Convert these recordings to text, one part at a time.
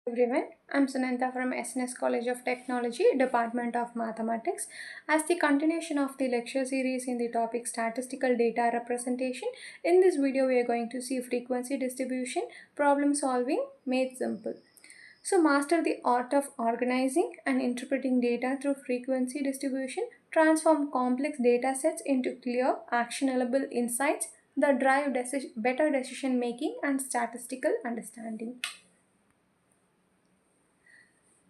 Everyone, I'm Sunanta from SNS College of Technology, Department of Mathematics. As the continuation of the lecture series in the topic Statistical Data Representation, in this video we are going to see frequency distribution, problem solving made simple. So master the art of organizing and interpreting data through frequency distribution, transform complex data sets into clear, actionable insights that drive better decision making and statistical understanding.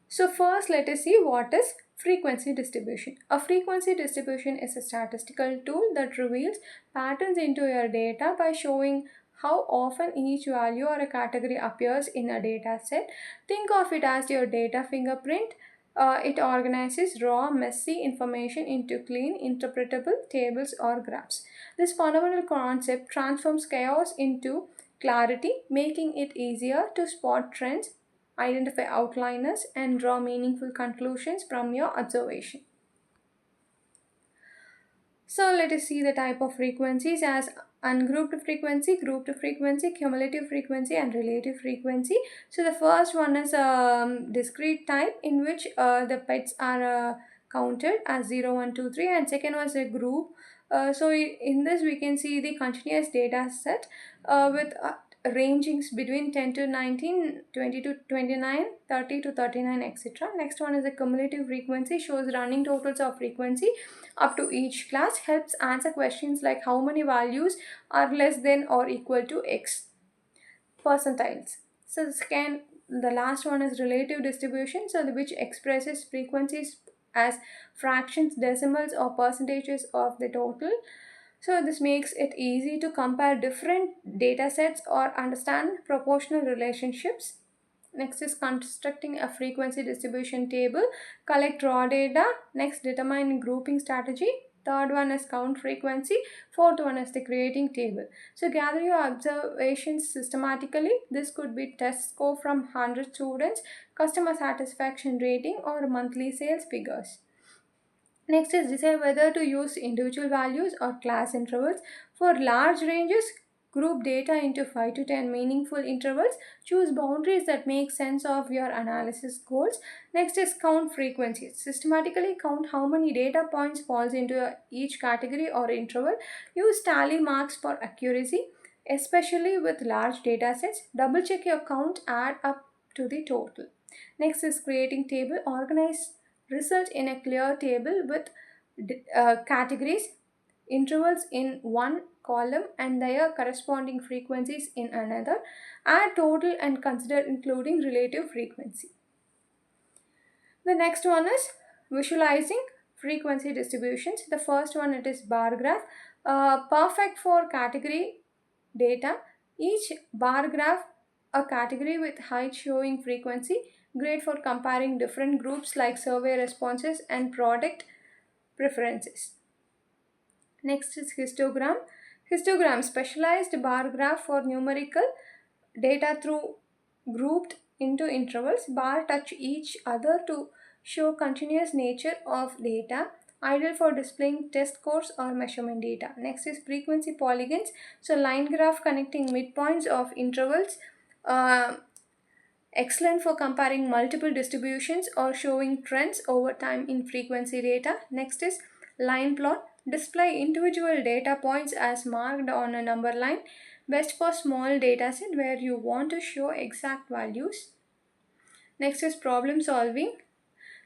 So first let us see what is frequency distribution. A frequency distribution is a statistical tool that reveals patterns into your data by showing how often each value or a category appears in a data set. Think of it as your data fingerprint. It organizes raw, messy information into clean, interpretable tables or graphs. This fundamental concept transforms chaos into clarity, making it easier to spot trends, identify outliers, and draw meaningful conclusions from your observation. So let us see the type of frequencies as ungrouped frequency, grouped frequency, cumulative frequency, and relative frequency. So the first one is a discrete type in which the bits are counted as 0, 1, 2, 3, and second was a group. In this we can see the continuous data set with rangings between 10 to 19, 20 to 29, 30 to 39, etc. Next one is a cumulative frequency, shows running totals of frequency up to each class, helps answer questions like how many values are less than or equal to x percentiles. So the last one is relative distribution, so which expresses frequencies as fractions, decimals, or percentages of the total. So this makes it easy to compare different data sets or understand proportional relationships. Next is constructing a frequency distribution table, collect raw data. Next, determine grouping strategy. Third one is count frequency. Fourth one is the creating table. So gather your observations systematically. This could be test score from 100 students, customer satisfaction rating, or monthly sales figures. Next is decide whether to use individual values or class intervals. For large ranges, group data into 5 to 10 meaningful intervals. Choose boundaries that make sense of your analysis goals. Next is count frequencies. Systematically count how many data points falls into each category or interval. Use tally marks for accuracy, especially with large data sets. Double check your count, add up to the total. Next is creating table. Organize result in a clear table with categories, intervals in one column and their corresponding frequencies in another. Add total and consider including relative frequency. The next one is visualizing frequency distributions. The first one, it is bar graph, perfect for category data. Each bar graph a category with height showing frequency, great for comparing different groups like survey responses and product preferences. Next is histogram. Histogram, specialized bar graph for numerical data through grouped into intervals. Bar touch each other to show continuous nature of data, ideal for displaying test scores or measurement data. Next is frequency polygons. So line graph connecting midpoints of intervals. Excellent for comparing multiple distributions or showing trends over time in frequency data. Next is line plot. Display individual data points as marked on a number line. Best for small dataset where you want to show exact values. Next is problem solving.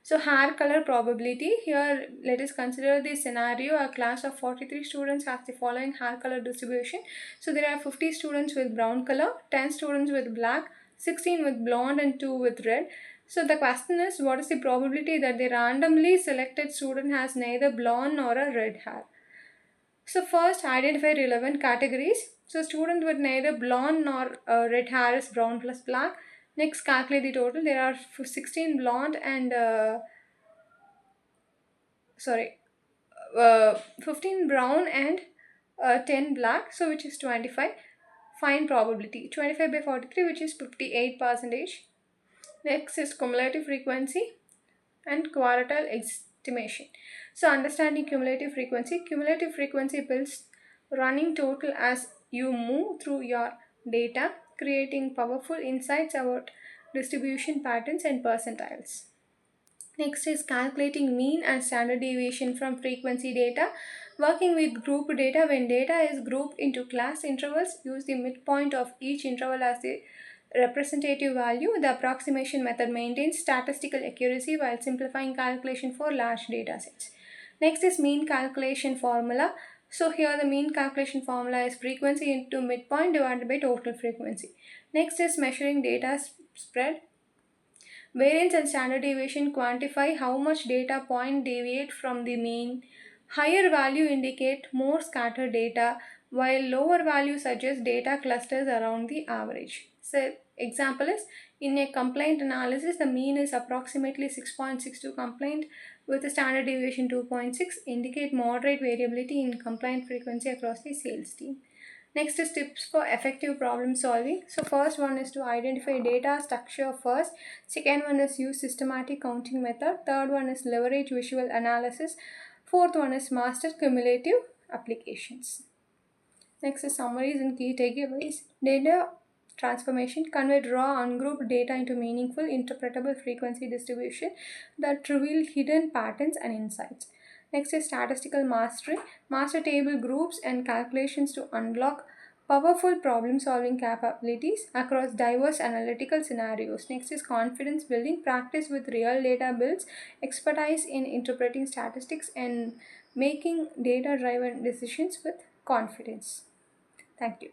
So hair color probability. Here let us consider the scenario. A class of 43 students has the following hair color distribution. So there are 50 students with brown color, 10 students with black, 16 with blonde and 2 with red. So the question is, what is the probability that the randomly selected student has neither blonde nor a red hair? So first, identify relevant categories. So student with neither blonde nor red hair is brown plus black. Next, calculate the total. There are 16 blonde and 15 brown and 10 black, so which is 25. Find probability. 25 by 43, which is 58%. Next is cumulative frequency and quartile estimation. So understanding cumulative frequency. Cumulative frequency builds running total as you move through your data, creating powerful insights about distribution patterns and percentiles. Next is calculating mean and standard deviation from frequency data. Working with group data, when data is grouped into class intervals, use the midpoint of each interval as the representative value. The approximation method maintains statistical accuracy while simplifying calculation for large data sets. Next is mean calculation formula. So here the mean calculation formula is frequency into midpoint divided by total frequency. Next is measuring data spread. Variance and standard deviation quantify how much data point deviate from the mean. Higher value indicate more scattered data, while lower value suggest data clusters around the average. So example is, in a complaint analysis, the mean is approximately 6.62 complaint with a standard deviation 2.6, indicate moderate variability in complaint frequency across the sales team. Next is tips for effective problem solving. So first one is to identify data structure first. Second one is use systematic counting method. Third one is leverage visual analysis. Fourth one is master cumulative applications. Next is summaries and key takeaways. Data transformation: convert raw ungrouped data into meaningful interpretable frequency distribution that reveal hidden patterns and insights. Next is statistical mastery. Master table groups and calculations to unlock powerful problem solving capabilities across diverse analytical scenarios. Next is confidence building. Practice with real data builds expertise in interpreting statistics and making data driven decisions with confidence. Thank you.